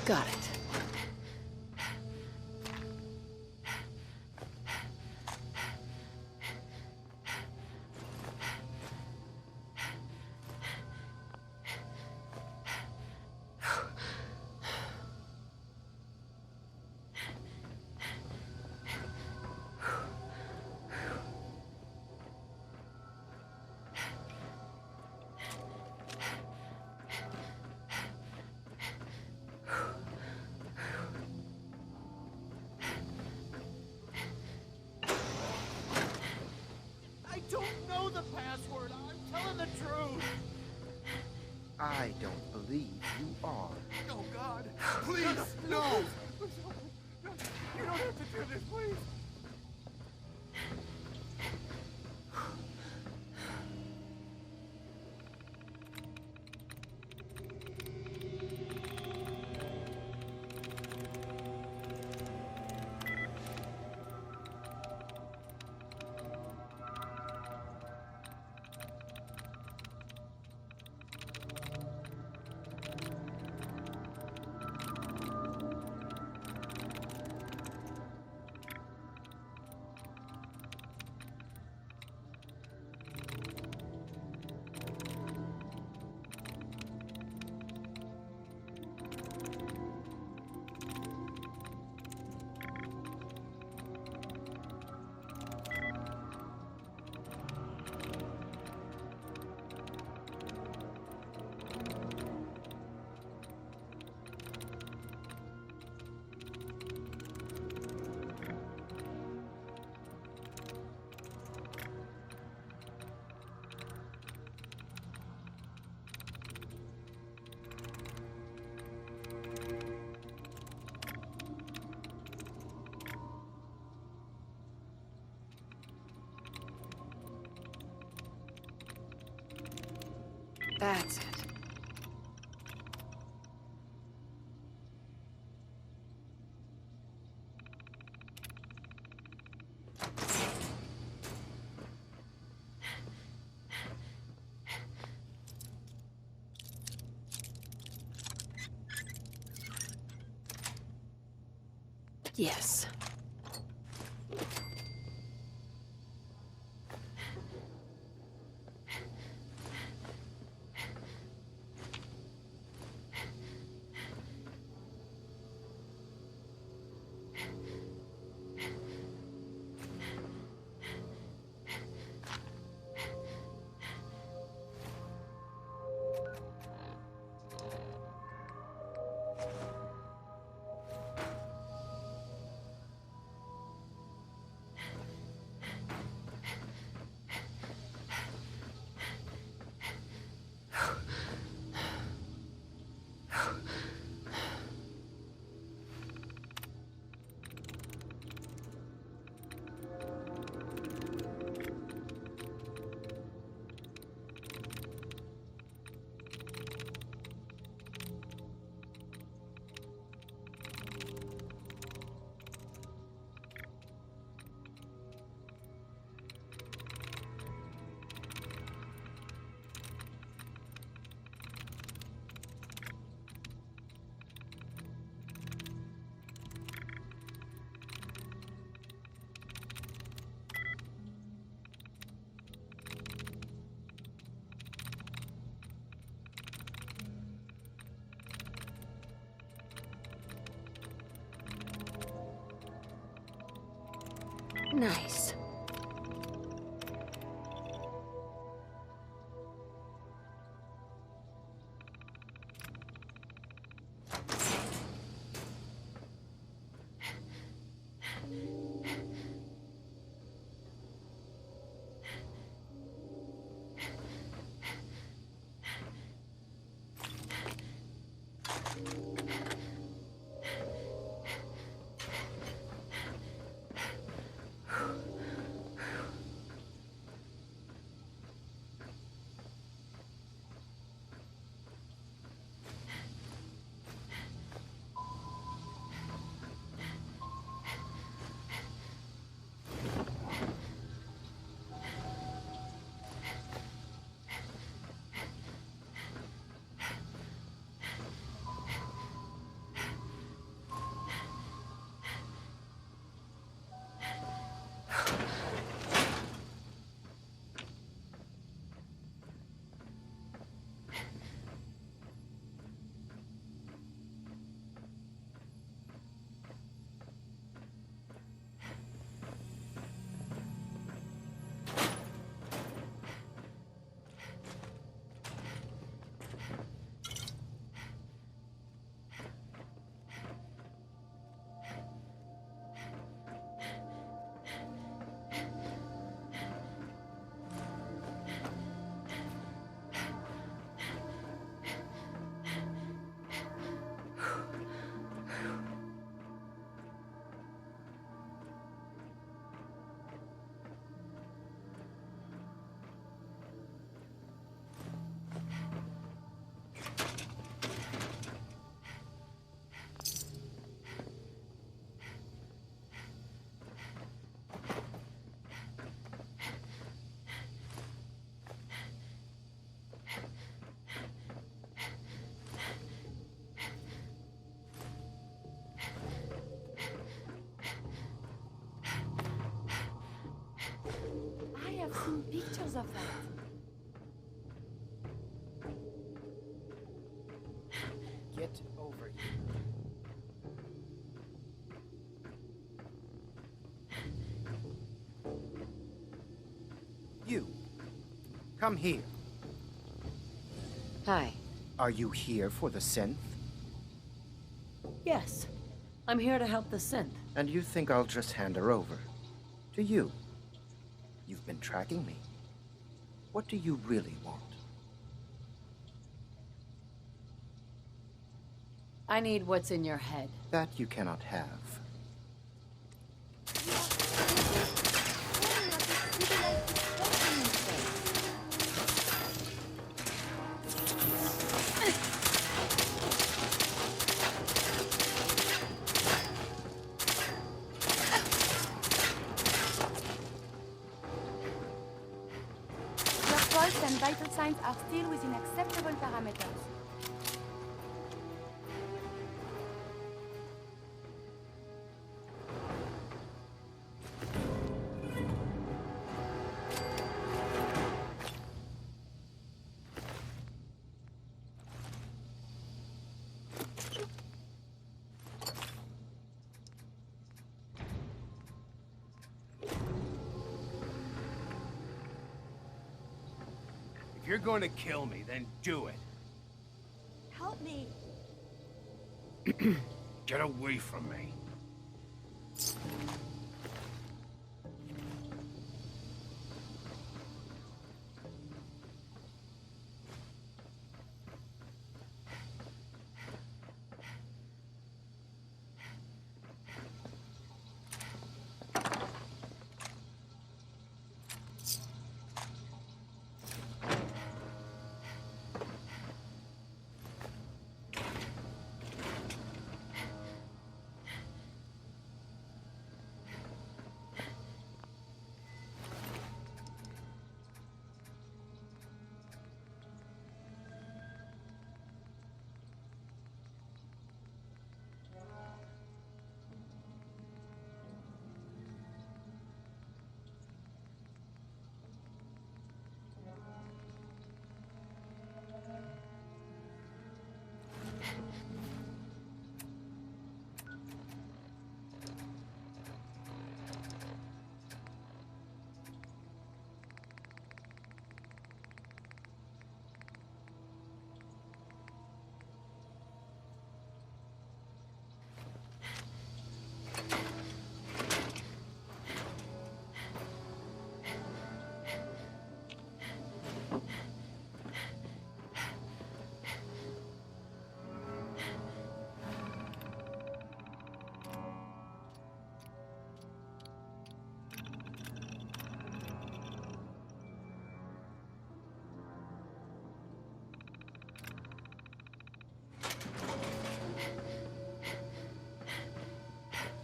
Got it. I don't know the password. I'm telling the truth. I don't believe you are. Oh, God. Please, no. You don't have to do this, please. That's it. Yes. Nice. I've seen pictures of that. Get over here. You. Come here. Hi. Are you here for the synth? Yes. I'm here to help the synth. And you think I'll just hand her over? To you? You've been tracking me. What do you really want? I need what's in your head. That you cannot have. Your pulse and vital signs are still within acceptable parameters. If you're going to kill me, then do it. Help me. Get away from me.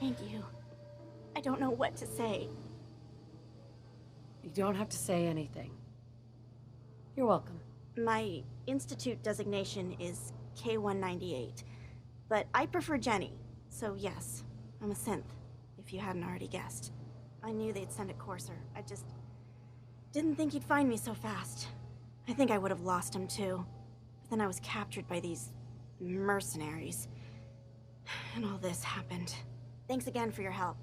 Thank you. I don't know what to say. You don't have to say anything. You're welcome. My institute designation is K-198, but I prefer Jenny, so yes, I'm a synth, if you hadn't already guessed. I knew they'd send a courser. I just didn't think he'd find me so fast. I think I would have lost him too. But then I was captured by these mercenaries. And all this happened. Thanks again for your help.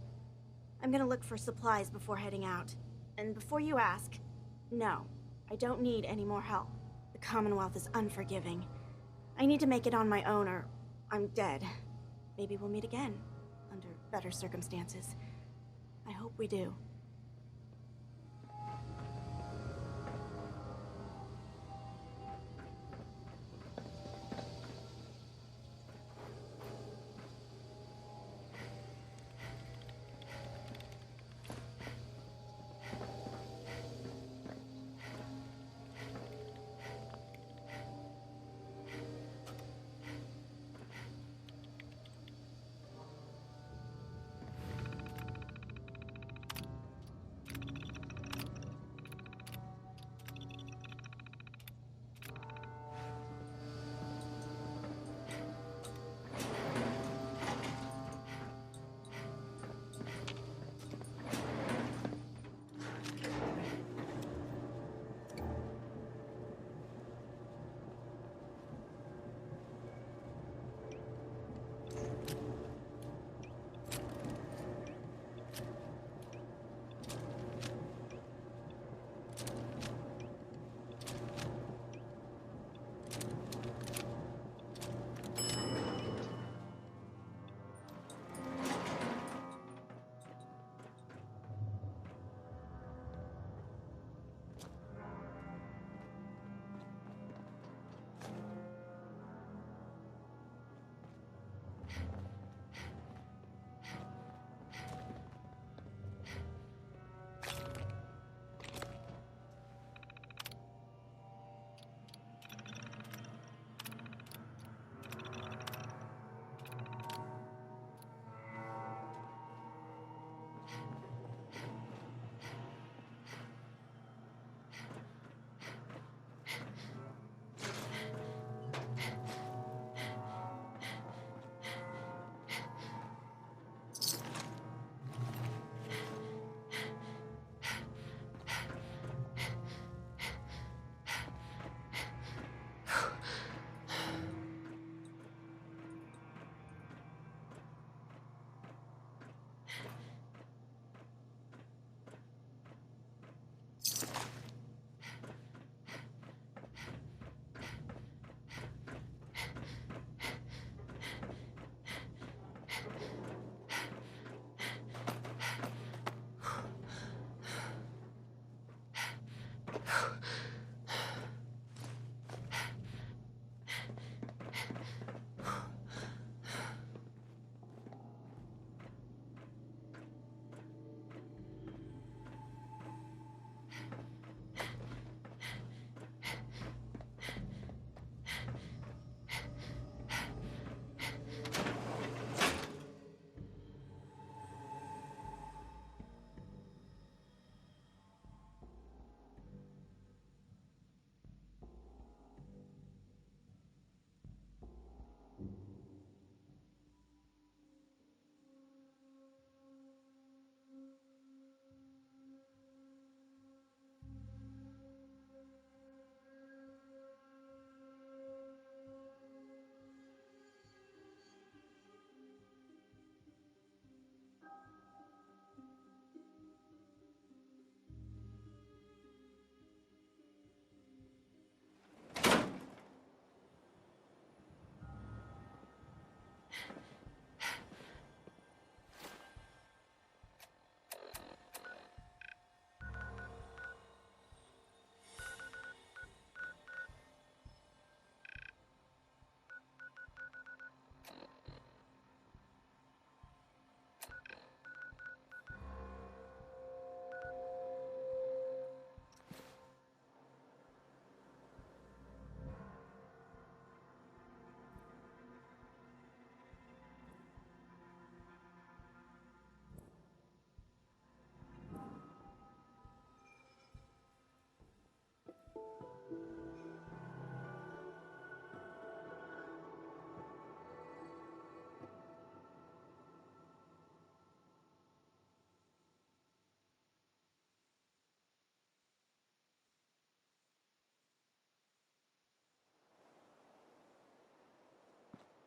I'm gonna look for supplies before heading out. And before you ask, no, I don't need any more help. The Commonwealth is unforgiving. I need to make it on my own or I'm dead. Maybe we'll meet again, under better circumstances. I hope we do.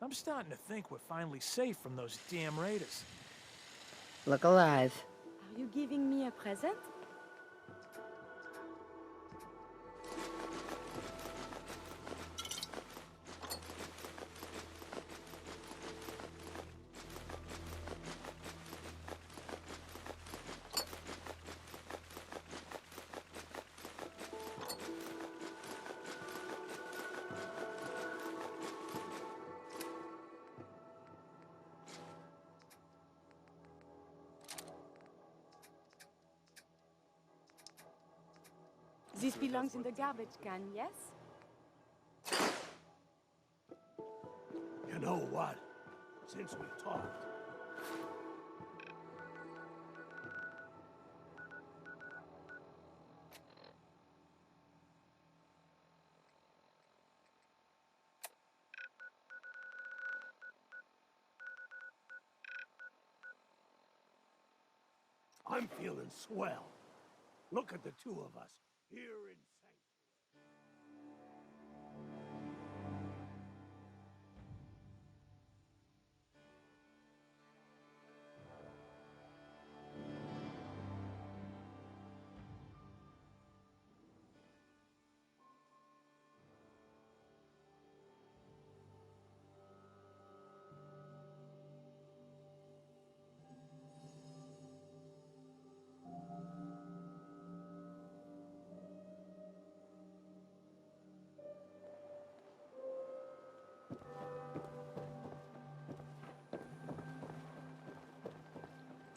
I'm starting to think we're finally safe from those damn raiders. Look alive. Are you giving me a present? This belongs in the garbage can, yes? You know what? Since we talked, I'm feeling swell. Look at the two of us here in sanctuary.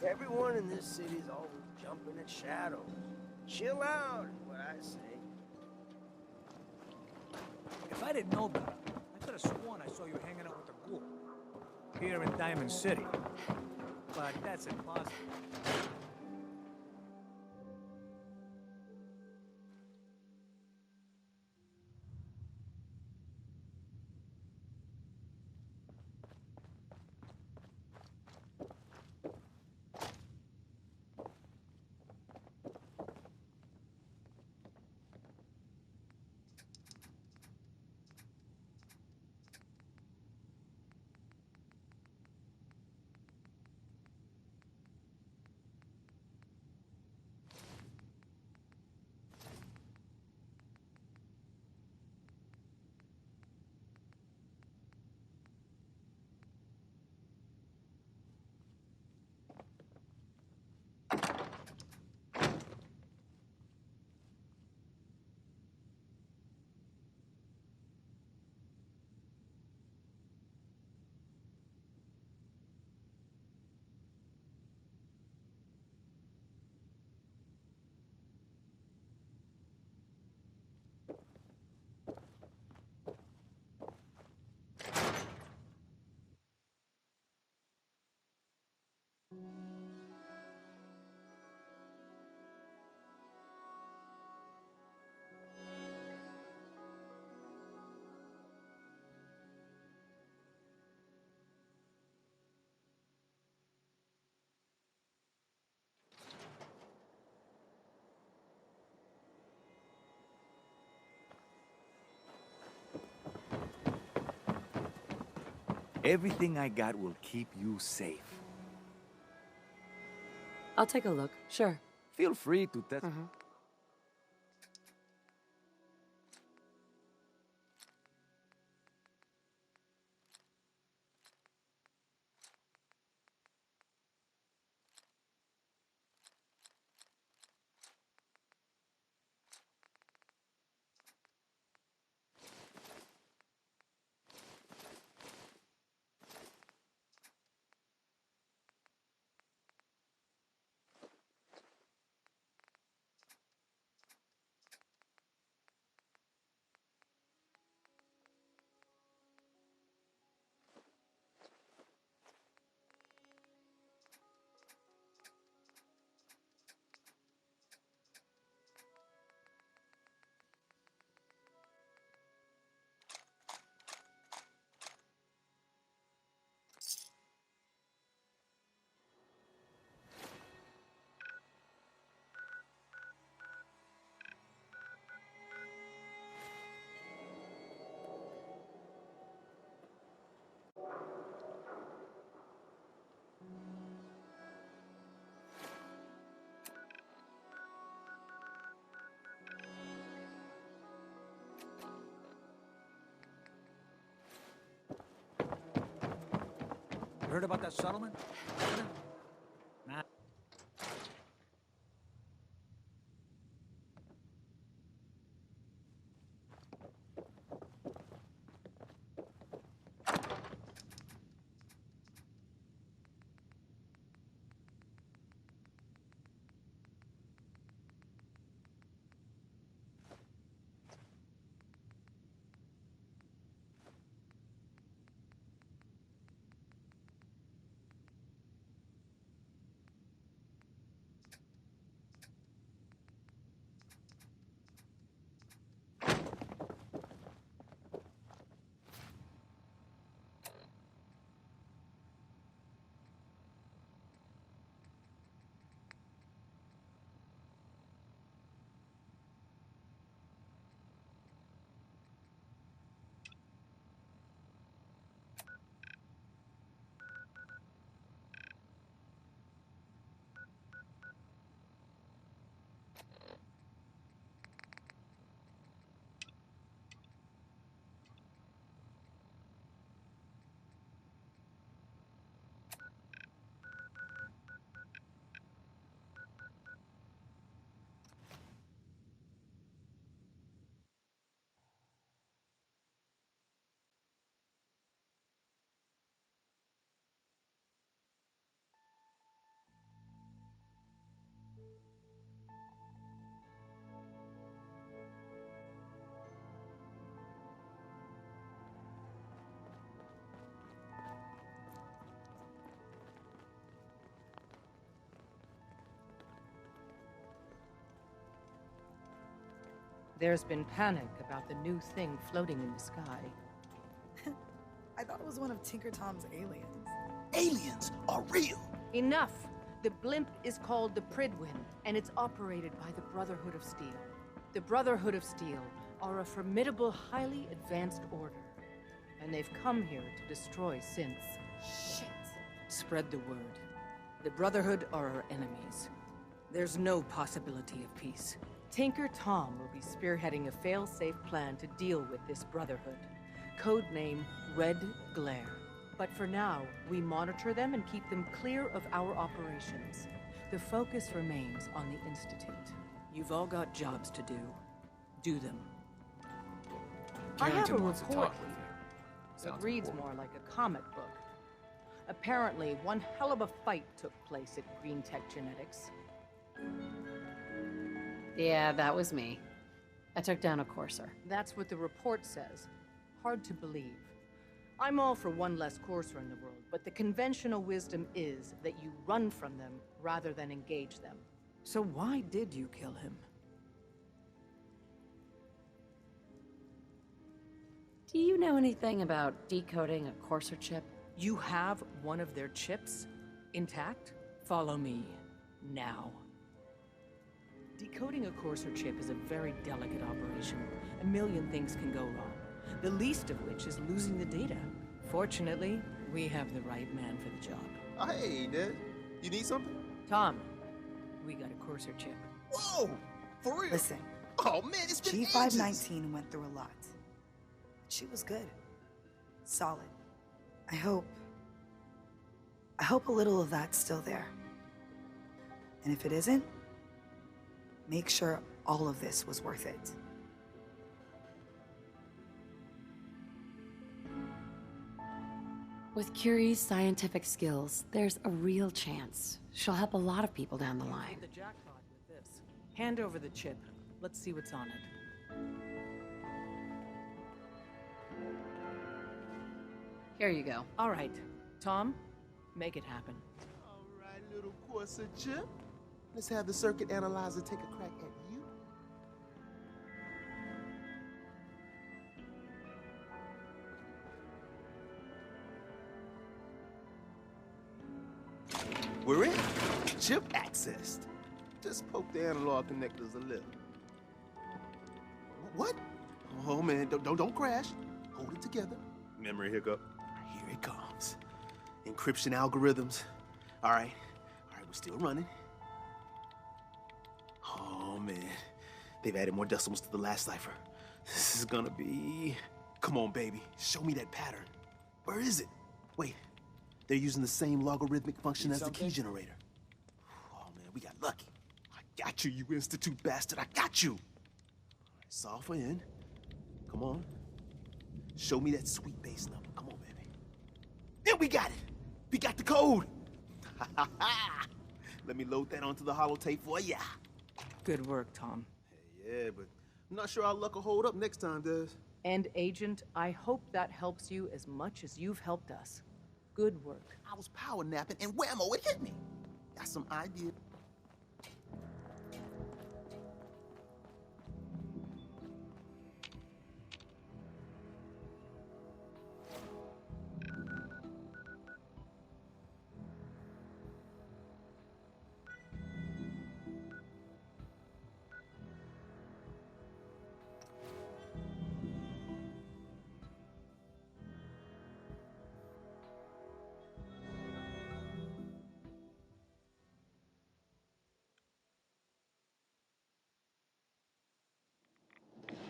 Everyone in this city's always jumping at shadows. Chill out, is what I say. If I didn't know better, I could have sworn I saw you hanging out with the ghoul. Here in Diamond City. But that's impossible. Everything I got will keep you safe. I'll take a look, sure. Feel free to test. You heard about that settlement? Nah. There's been panic about the new thing floating in the sky. I thought it was one of Tinker Tom's aliens. Aliens are real. Enough! The blimp is called the Pridwin, and it's operated by the Brotherhood of Steel. The Brotherhood of Steel are a formidable, highly advanced order, and they've come here to destroy synths. Shit. Spread the word. The Brotherhood are our enemies. There's no possibility of peace. Tinker Tom will be spearheading a fail-safe plan to deal with this Brotherhood. Codename Red Glare. But for now, we monitor them and keep them clear of our operations. The focus remains on the Institute. You've all got jobs to do. Do them. I have a report here. It reads more like a comic book. Apparently, one hell of a fight took place at Green Tech Genetics. Yeah, that was me. I took down a courser. That's what the report says. Hard to believe. I'm all for one less Courser in the world, but the conventional wisdom is that you run from them rather than engage them. So why did you kill him? Do you know anything about decoding a Courser chip? You have one of their chips intact? Follow me, now. Decoding a Courser chip is a very delicate operation. A million things can go wrong, the least of which is losing the data. Fortunately, we have the right man for the job. Hey, Ned. You need something? Tom, we got a Courser chip. Whoa! For real? Listen, Oh, man, it's been ages. G519 went through a lot. She was good. Solid. I hope a little of that's still there. And if it isn't, make sure all of this was worth it. With Curie's scientific skills, there's a real chance she'll help a lot of people down the line. The jackpot with this. Hand over the chip. Let's see what's on it. Here you go. All right, Tom, make it happen. All right, little Corsa chip. Let's have the circuit analyzer take a crack at you. We're in. Chip accessed. Just poke the analog connectors a little. What? Oh man, don't crash. Hold it together. Memory hiccup. Here it comes. Encryption algorithms. All right, we're still running. Oh man, they've added more decimals to the last cipher. This is gonna be... Come on, baby, show me that pattern. Where is it? Wait, they're using the same logarithmic function as the key generator. Oh man, we got lucky. I got you, you Institute bastard, I got you. Solve for N. Come on. Show me that sweet base number. Come on, baby. Then we got it. We got the code. Let me load that onto the holotape for ya. Good work, Tom. Hey, yeah, but I'm not sure our luck will hold up next time, Des. And Agent, I hope that helps you as much as you've helped us. Good work. I was power napping and whammo, it hit me. Got some idea.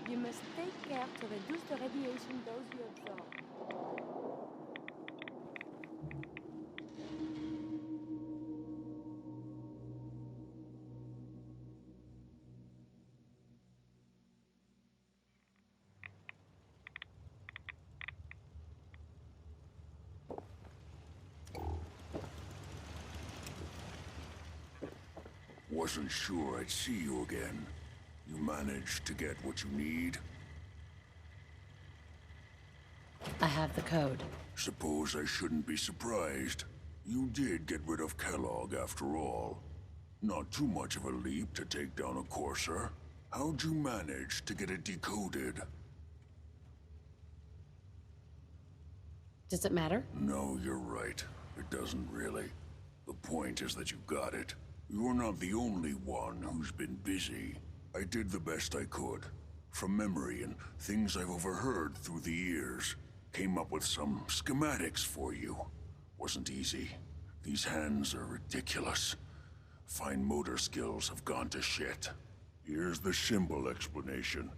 You must take care to reduce the radiation dose you absorb. Wasn't sure I'd see you again. You managed to get what you need? I have the code. Suppose I shouldn't be surprised. You did get rid of Kellogg after all. Not too much of a leap to take down a Courser. How'd you manage to get it decoded? Does it matter? No, you're right. It doesn't really. The point is that you got it. You're not the only one who's been busy. I did the best I could. From memory and things I've overheard through the years. Came up with some schematics for you. Wasn't easy. These hands are ridiculous. Fine motor skills have gone to shit. Here's the symbol explanation.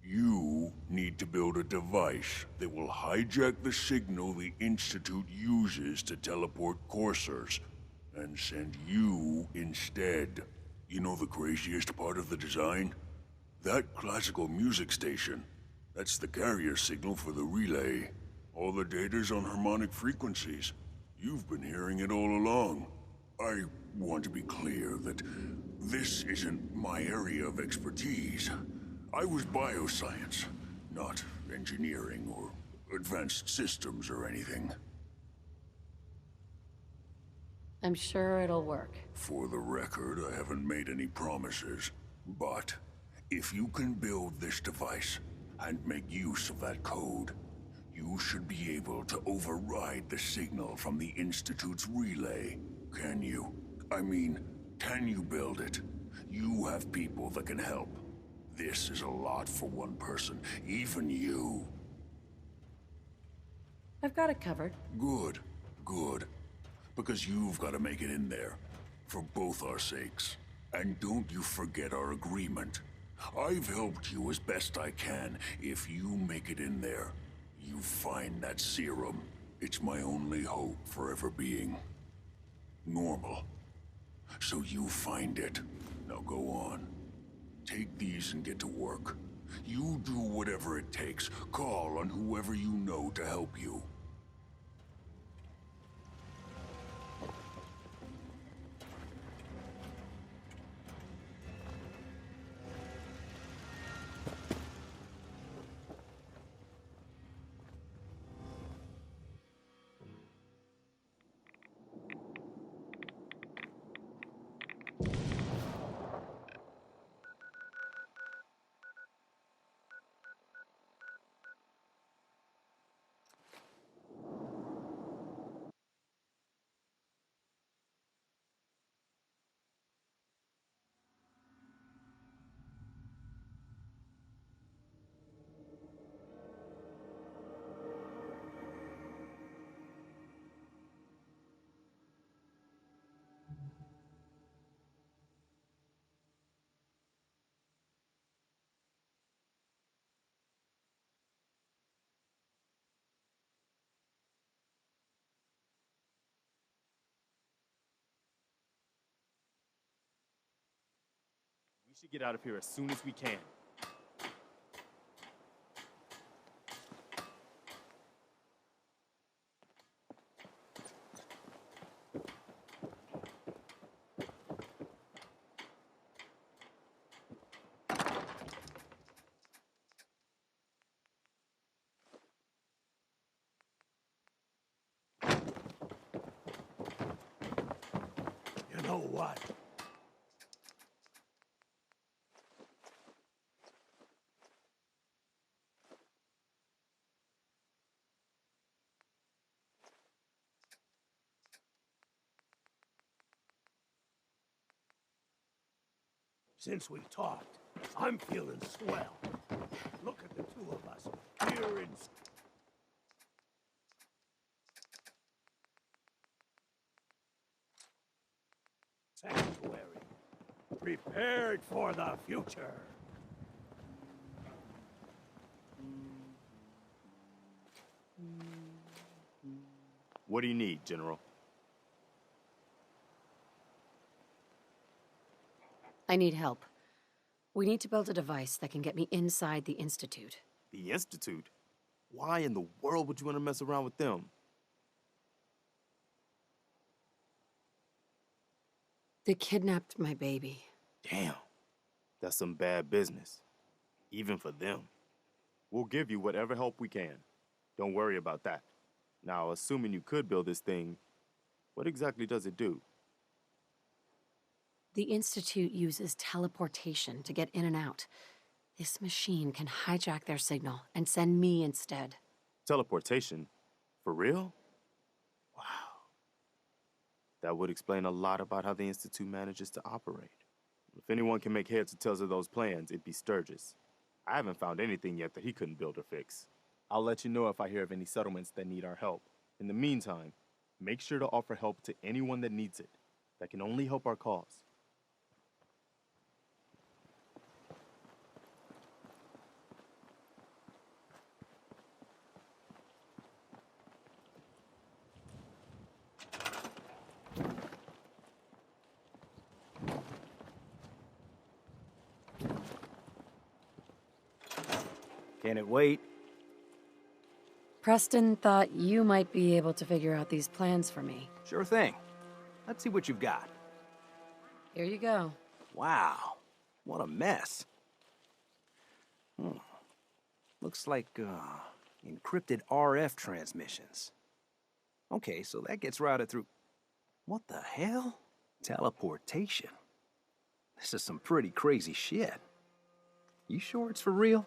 You need to build a device that will hijack the signal the Institute uses to teleport coursers, and send you instead. You know the craziest part of the design? That classical music station. That's the carrier signal for the relay. All the data's on harmonic frequencies. You've been hearing it all along. I want to be clear that this isn't my area of expertise. I was bioscience, not engineering or advanced systems or anything. I'm sure it'll work. For the record, I haven't made any promises. But if you can build this device and make use of that code, you should be able to override the signal from the Institute's relay. Can you? I mean, can you build it? You have people that can help. This is a lot for one person, even you. I've got it covered. Good, good. Because you've got to make it in there. For both our sakes. And don't you forget our agreement. I've helped you as best I can. If you make it in there, you find that serum. It's my only hope for ever being normal. So you find it. Now go on. Take these and get to work. You do whatever it takes. Call on whoever you know to help you. We should get out of here as soon as we can. You know what? Since we talked, I'm feeling swell. Look at the two of us here in Sanctuary, prepared for the future. What do you need, General? I need help. We need to build a device that can get me inside the Institute. The Institute? Why in the world would you want to mess around with them? They kidnapped my baby. Damn. That's some bad business. Even for them. We'll give you whatever help we can. Don't worry about that. Now, assuming you could build this thing, what exactly does it do? The Institute uses teleportation to get in and out. This machine can hijack their signal and send me instead. Teleportation? For real? Wow. That would explain a lot about how the Institute manages to operate. If anyone can make heads or tails of those plans, it'd be Sturgis. I haven't found anything yet that he couldn't build or fix. I'll let you know if I hear of any settlements that need our help. In the meantime, make sure to offer help to anyone that needs it. That can only help our cause. Can it wait? Preston thought you might be able to figure out these plans for me. Sure thing. Let's see what you've got. Here you go. Wow, what a mess. Looks like, Encrypted RF transmissions. Okay, so that gets routed through... What the hell? Teleportation. This is some pretty crazy shit. You sure it's for real?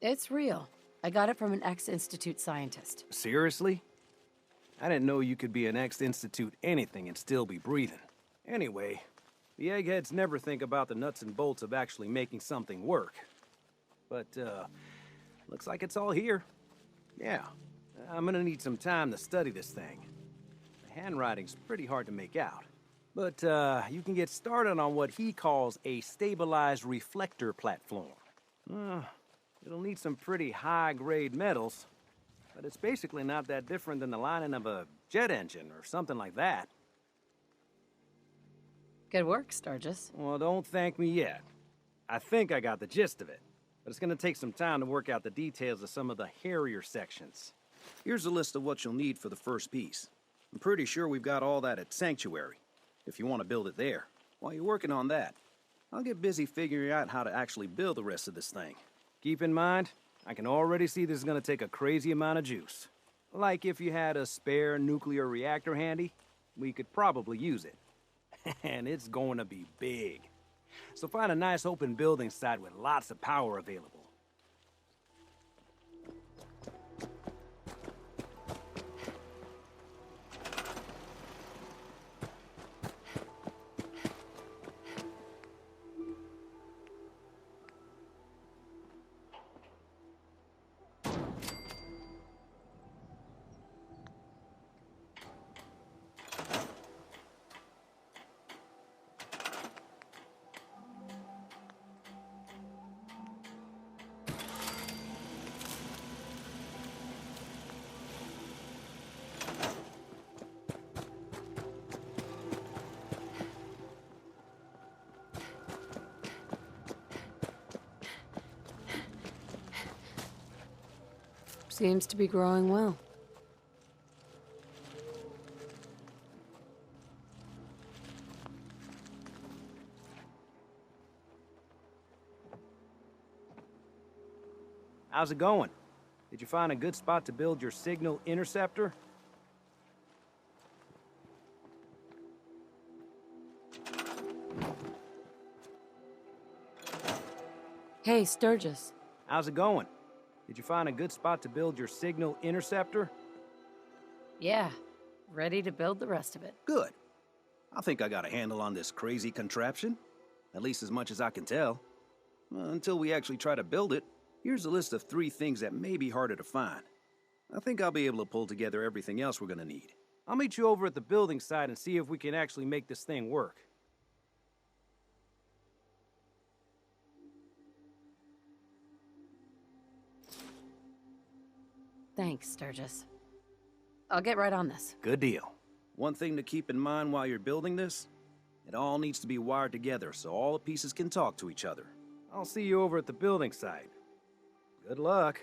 It's real. I got it from an ex-Institute scientist. Seriously? I didn't know you could be an ex-Institute anything and still be breathing. Anyway, the eggheads never think about the nuts and bolts of actually making something work. But, looks like it's all here. Yeah, I'm gonna need some time to study this thing. The handwriting's pretty hard to make out. But, you can get started on what he calls a stabilized reflector platform. It'll need some pretty high-grade metals, but it's basically not that different than the lining of a jet engine or something like that. Good work, Sturgis. Well, don't thank me yet. I think I got the gist of it, but it's gonna take some time to work out the details of some of the hairier sections. Here's a list of what you'll need for the first piece. I'm pretty sure we've got all that at Sanctuary, if you want to build it there. While you're working on that, I'll get busy figuring out how to actually build the rest of this thing. Keep in mind, I can already see this is gonna take a crazy amount of juice. Like if you had a spare nuclear reactor handy, we could probably use it. And it's going to be big. So find a nice open building site with lots of power available. Seems to be growing well. How's it going? Did you find a good spot to build your signal interceptor? Hey, Sturgis. How's it going? Did you find a good spot to build your signal interceptor? Yeah, ready to build the rest of it. Good. I think I got a handle on this crazy contraption. At least as much as I can tell. Until we actually try to build it, here's a list of 3 things that may be harder to find. I think I'll be able to pull together everything else we're gonna need. I'll meet you over at the building site and see if we can actually make this thing work. Thanks, Sturgis. I'll get right on this. Good deal. One thing to keep in mind while you're building this, it all needs to be wired together so all the pieces can talk to each other. I'll see you over at the building site. Good luck.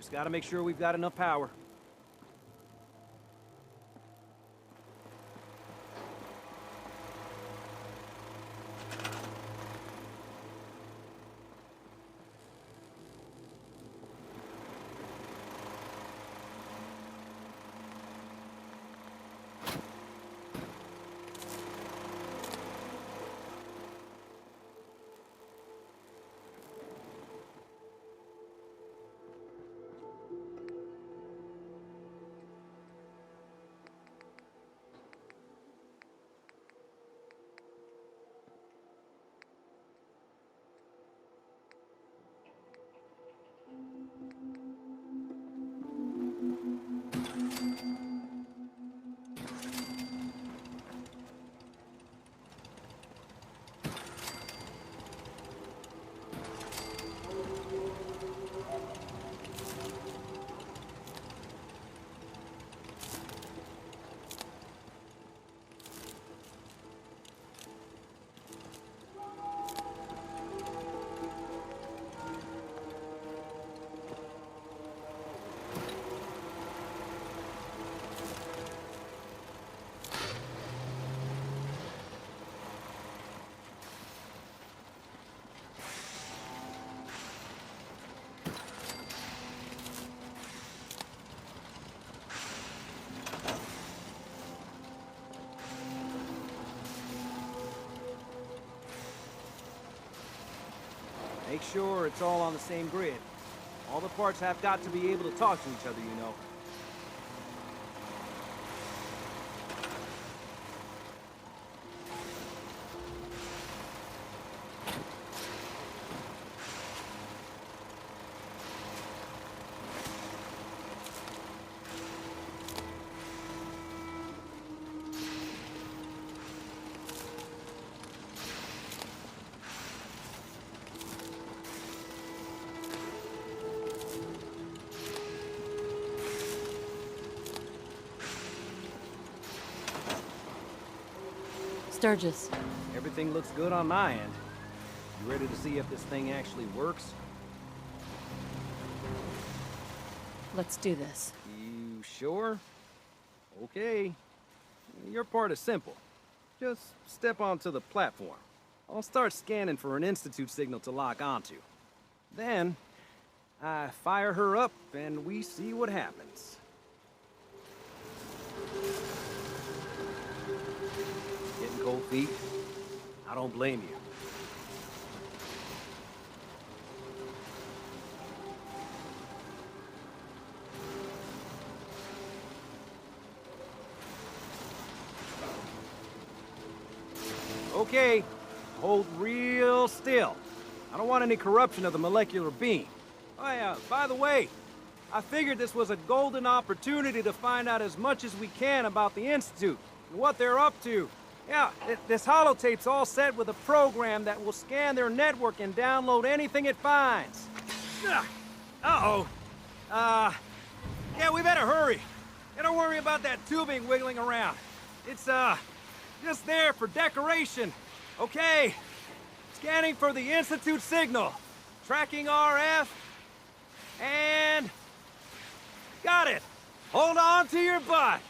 Just gotta make sure we've got enough power. Make sure it's all on the same grid. All the parts have got to be able to talk to each other, you know. Sturgis. Everything looks good on my end. You ready to see if this thing actually works? Let's do this. You sure? Okay. Your part is simple. Just step onto the platform. I'll start scanning for an Institute signal to lock onto. Then, I fire her up and we see what happens. Getting cold feet? I don't blame you. Okay, hold real still. I don't want any corruption of the molecular beam. Oh yeah, by the way, I figured this was a golden opportunity to find out as much as we can about the Institute and what they're up to. Yeah, this holotape's all set with a program that will scan their network and download anything it finds. Uh-oh. Yeah, we better hurry. And don't worry about that tubing wiggling around. It's, just there for decoration. Okay. Scanning for the Institute signal. Tracking RF. And... got it. Hold on to your butt.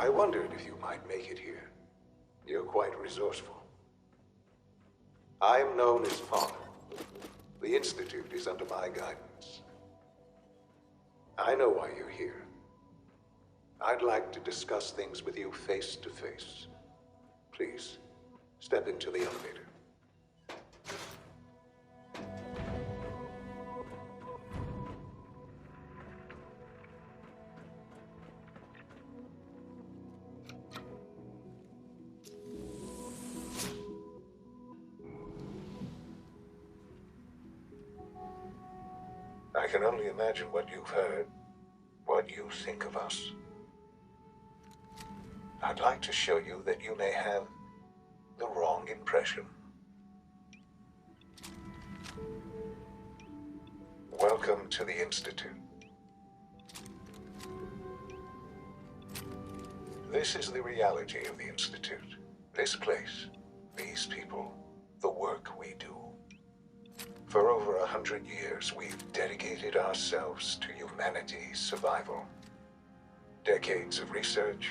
I wondered if you might make it here. You're quite resourceful. I'm known as Father. The Institute is under my guidance. I know why you're here. I'd like to discuss things with you face to face. Please, step into the elevator. I can only imagine what you've heard, what you think of us. I'd like to show you that you may have the wrong impression. Welcome to the Institute. This is the reality of the Institute. This place, these people, the work we do. For over 100 years, we've dedicated ourselves to humanity's survival. Decades of research,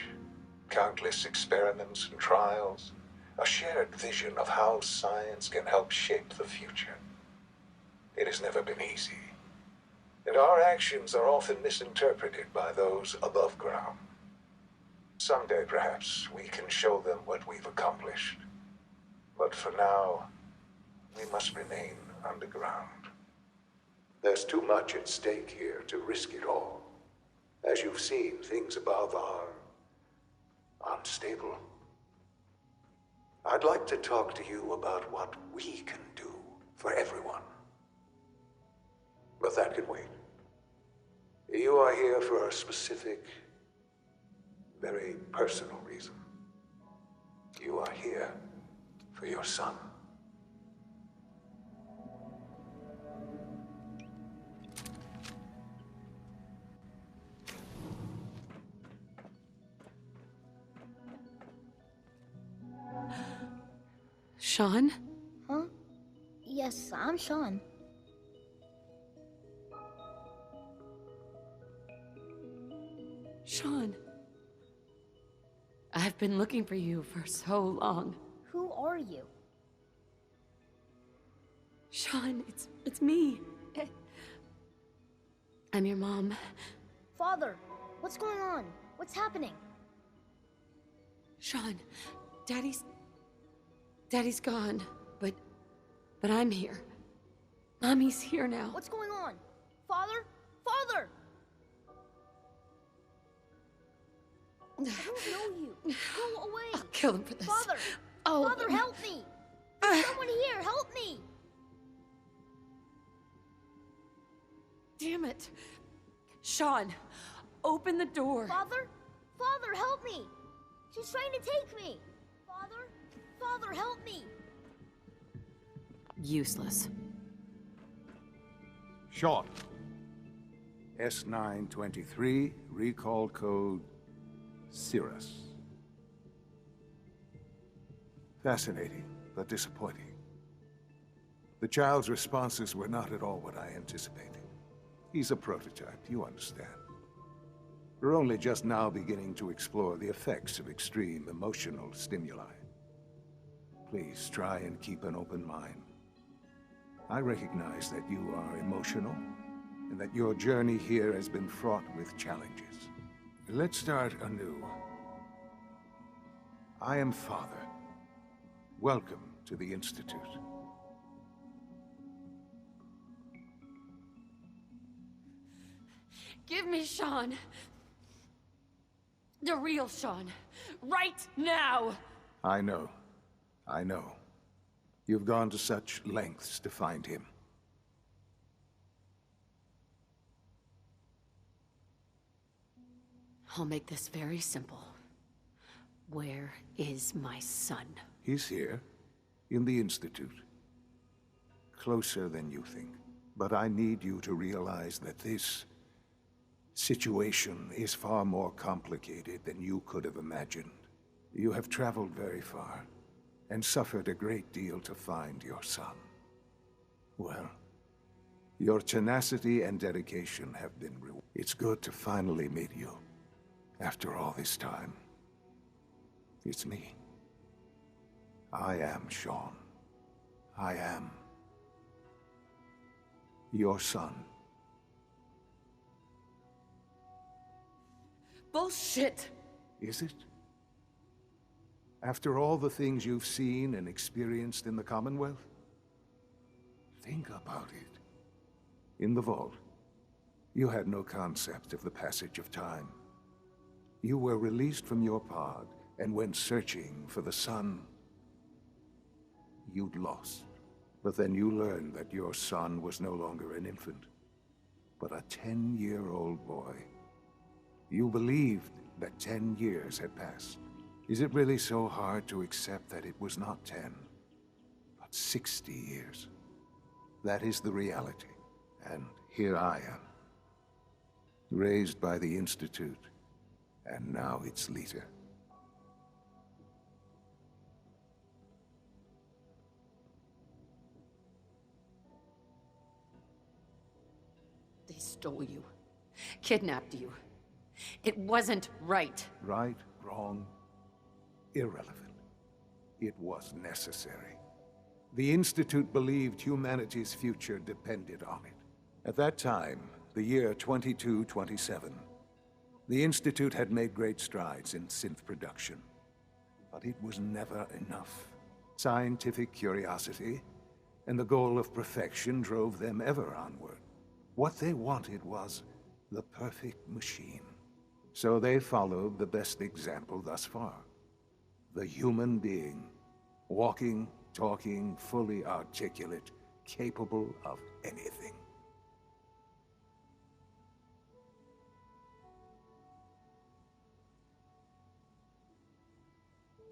countless experiments and trials, a shared vision of how science can help shape the future. It has never been easy, and our actions are often misinterpreted by those above ground. Someday, perhaps, we can show them what we've accomplished. But for now, we must remain underground. There's too much at stake here to risk it all. As you've seen, things above are unstable. I'd like to talk to you about what we can do for everyone. But that can wait. You are here for a specific, very personal reason. You are here for your son. Sean? Huh? Yes, I'm Sean. Sean. I've been looking for you for so long. Who are you? Sean, it's me. I'm your mom. Father, what's going on? What's happening? Sean, Daddy's gone, but I'm here. Mommy's here now. What's going on? Father? Father! I don't know you. Go away. I'll kill him for this. Father! Oh. Father, help me! There's someone here, help me! Damn it. Sean, open the door. Father? Father, help me! She's trying to take me! Father? Father, help me! Useless. Sean. S923, recall code Cirrus. Fascinating, but disappointing. The child's responses were not at all what I anticipated. He's a prototype, you understand. We're only just now beginning to explore the effects of extreme emotional stimuli. Please try and keep an open mind. I recognize that you are emotional, and that your journey here has been fraught with challenges. Let's start anew. I am Father. Welcome to the Institute. Give me Sean. The real Sean. Right now! I know. I know. You've gone to such lengths to find him. I'll make this very simple. Where is my son? He's here, in the Institute. Closer than you think. But I need you to realize that this situation is far more complicated than you could have imagined. You have traveled very far, and suffered a great deal to find your son. Well, your tenacity and dedication have been rewarded. It's good to finally meet you, after all this time. It's me. I am Sean. I am your son. Bullshit! Is it? After all the things you've seen and experienced in the Commonwealth? Think about it. In the vault, you had no concept of the passage of time. You were released from your pod and went searching for the son you'd lost. But then you learned that your son was no longer an infant, but a 10-year-old boy. You believed that 10 years had passed. Is it really so hard to accept that it was not 10, but 60 years? That is the reality, and here I am. Raised by the Institute, and now its leader. They stole you, kidnapped you. It wasn't right. Right, wrong, irrelevant. It was necessary. The Institute believed humanity's future depended on it. At that time, the year 2227, the Institute had made great strides in synth production. But it was never enough. Scientific curiosity and the goal of perfection drove them ever onward. What they wanted was the perfect machine. So they followed the best example thus far. The human being, walking, talking, fully articulate, capable of anything.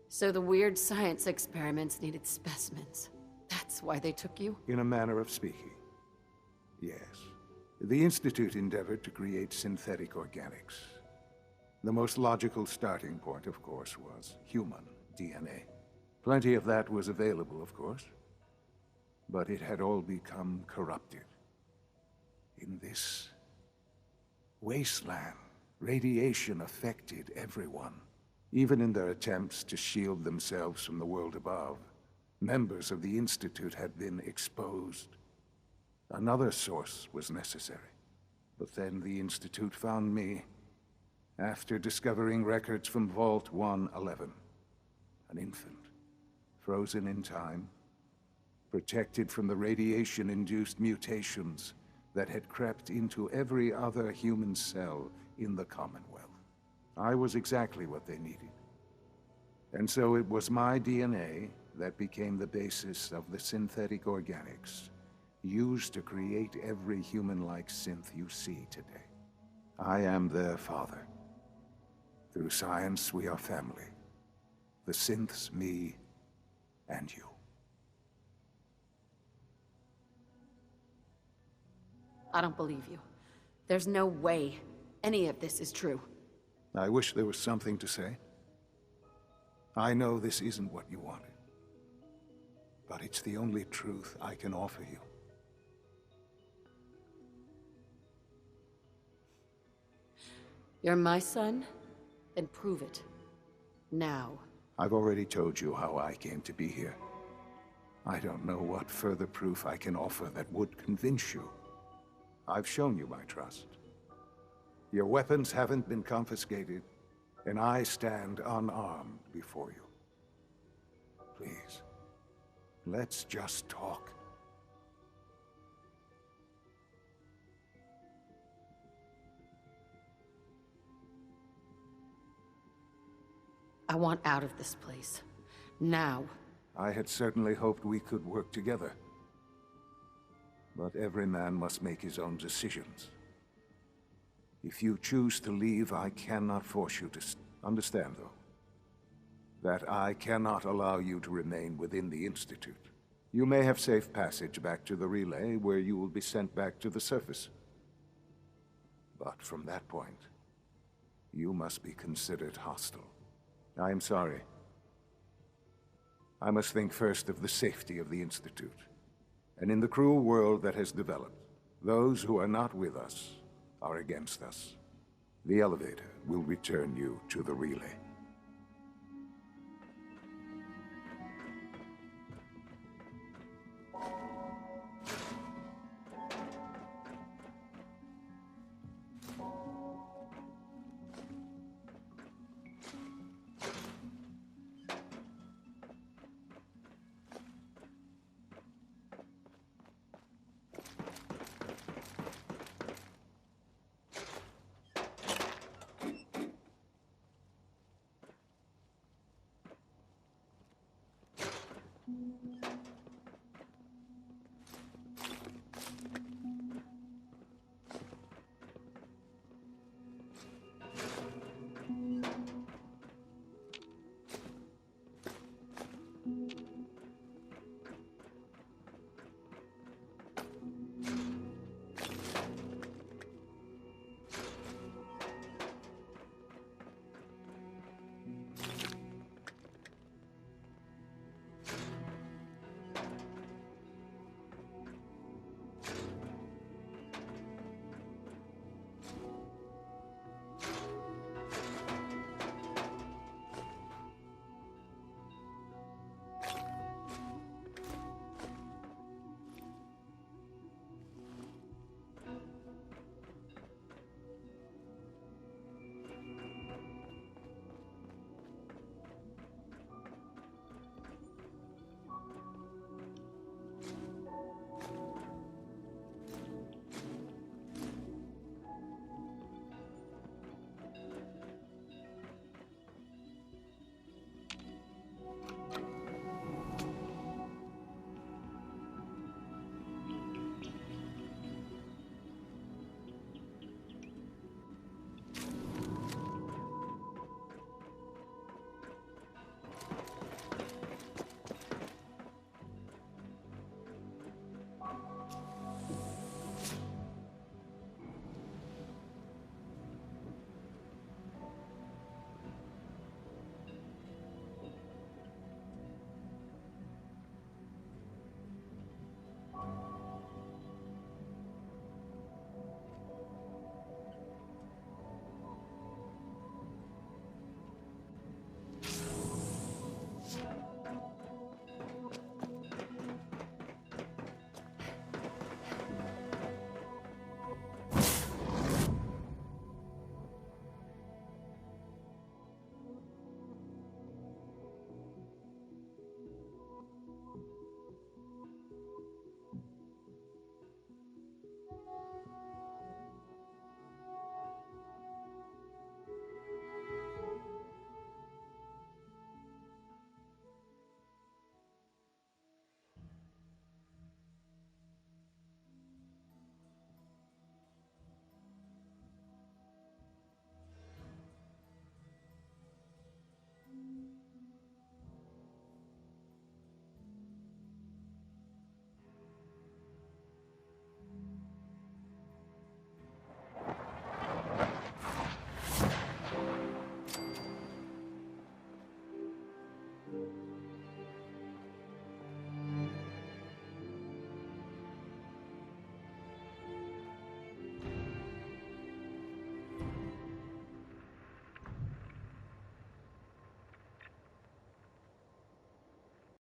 So the weird science experiments needed specimens. That's why they took you? In a manner of speaking, yes. The Institute endeavored to create synthetic organics. The most logical starting point, of course, was human DNA. Plenty of that was available, of course. But it had all become corrupted. In this wasteland, radiation affected everyone. Even in their attempts to shield themselves from the world above, members of the Institute had been exposed. Another source was necessary. But then the Institute found me after discovering records from Vault 111. An infant, frozen in time, protected from the radiation-induced mutations that had crept into every other human cell in the Commonwealth. I was exactly what they needed. And so it was my DNA that became the basis of the synthetic organics used to create every human-like synth you see today. I am their father. Through science, we are family. The synths, me, and you. I don't believe you. There's no way any of this is true. I wish there was something to say. I know this isn't what you wanted. But it's the only truth I can offer you. You're my son? Then prove it. Now. I've already told you how I came to be here. I don't know what further proof I can offer that would convince you. I've shown you my trust. Your weapons haven't been confiscated, and I stand unarmed before you. Please, let's just talk. I want out of this place. Now. I had certainly hoped we could work together. But every man must make his own decisions. If you choose to leave, I cannot force you to understand, though, that I cannot allow you to remain within the Institute. You may have safe passage back to the relay, where you will be sent back to the surface. But from that point, you must be considered hostile. I am sorry. I must think first of the safety of the Institute. And in the cruel world that has developed, those who are not with us are against us. The elevator will return you to the relay.